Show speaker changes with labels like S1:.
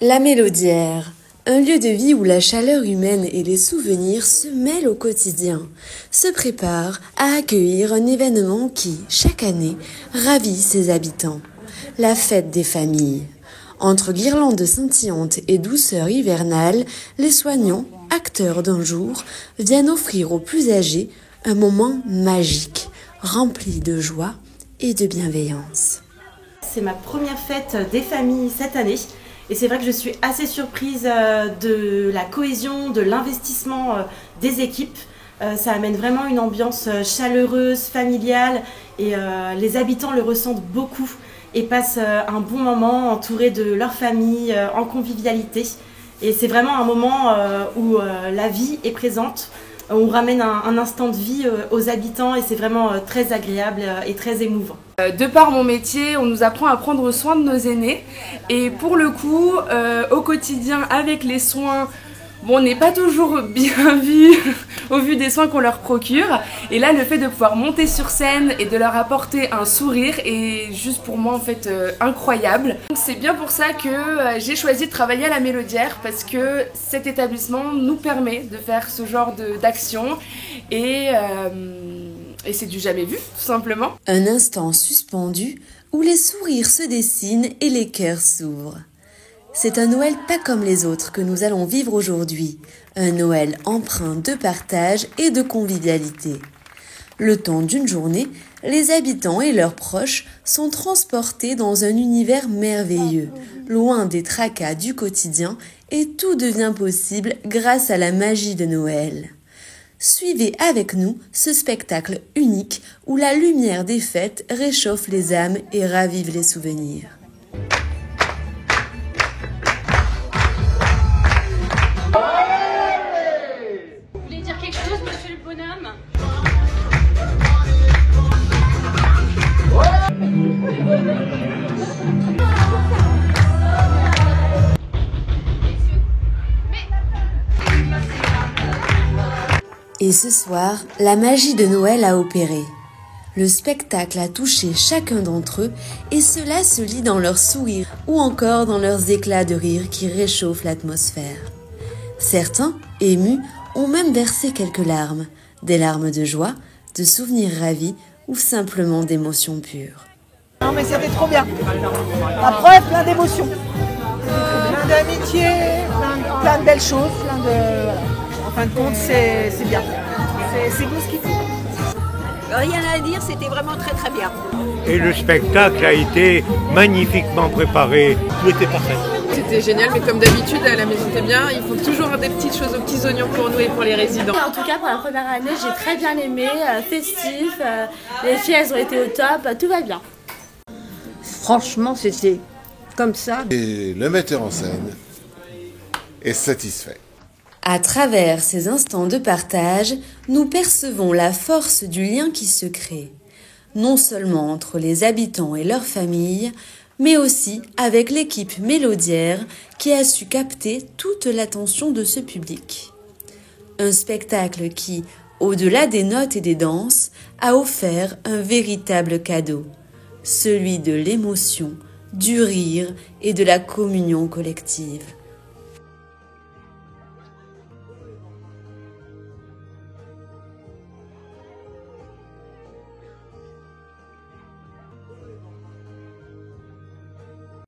S1: La Mélodière, un lieu de vie où la chaleur humaine et les souvenirs se mêlent au quotidien, se prépare à accueillir un événement qui, chaque année, ravit ses habitants. La fête des familles. Entre guirlandes scintillantes et douceur hivernale, les soignants, acteurs d'un jour, viennent offrir aux plus âgés un moment magique, rempli de joie et de bienveillance.
S2: C'est ma première fête des familles cette année et c'est vrai que je suis assez surprise de la cohésion, de l'investissement des équipes. Ça amène vraiment une ambiance chaleureuse, familiale et les habitants le ressentent beaucoup et passent un bon moment entourés de leur famille, en convivialité. Et c'est vraiment un moment où la vie est présente. On ramène un instant de vie aux habitants et c'est vraiment très agréable et très émouvant.
S3: De par mon métier, on nous apprend à prendre soin de nos aînés et pour le coup, au quotidien avec les soins, on n'est pas toujours bien vu au vu des soins qu'on leur procure et là le fait de pouvoir monter sur scène et de leur apporter un sourire est juste pour moi en fait incroyable. C'est bien pour ça que j'ai choisi de travailler à la Mélodière parce que cet établissement nous permet de faire ce genre d'action et c'est du jamais vu tout simplement.
S1: Un instant suspendu où les sourires se dessinent et les cœurs s'ouvrent. C'est un Noël pas comme les autres que nous allons vivre aujourd'hui, un Noël empreint de partage et de convivialité. Le temps d'une journée, les habitants et leurs proches sont transportés dans un univers merveilleux, loin des tracas du quotidien et tout devient possible grâce à la magie de Noël. Suivez avec nous ce spectacle unique où la lumière des fêtes réchauffe les âmes et ravive les souvenirs. Et ce soir, la magie de Noël a opéré. Le spectacle a touché chacun d'entre eux et cela se lit dans leurs sourires ou encore dans leurs éclats de rire qui réchauffent l'atmosphère. Certains, émus, ont même versé quelques larmes, des larmes de joie, de souvenirs ravis ou simplement d'émotions pures.
S4: Non mais c'était trop bien. Après, plein d'émotions, plein d'amitié, plein de belles choses, En fin de compte, c'est bien. C'est beau ce qu'il faut.
S5: Rien à dire, c'était vraiment très très bien.
S6: Et le spectacle a été magnifiquement préparé.
S7: Tout était parfait.
S8: C'était génial, mais comme d'habitude, à la maison c'était bien. Il faut toujours des petites choses aux petits oignons pour nous et pour les résidents.
S9: En tout cas, pour la première année, j'ai très bien aimé, festif. Les filles, elles ont été au top, tout va bien.
S5: Franchement, c'était comme ça.
S10: Et le metteur en scène est satisfait.
S1: À travers ces instants de partage, nous percevons la force du lien qui se crée, non seulement entre les habitants et leurs familles, mais aussi avec l'équipe Mélodière qui a su capter toute l'attention de ce public. Un spectacle qui, au-delà des notes et des danses, a offert un véritable cadeau, celui de l'émotion, du rire et de la communion collective.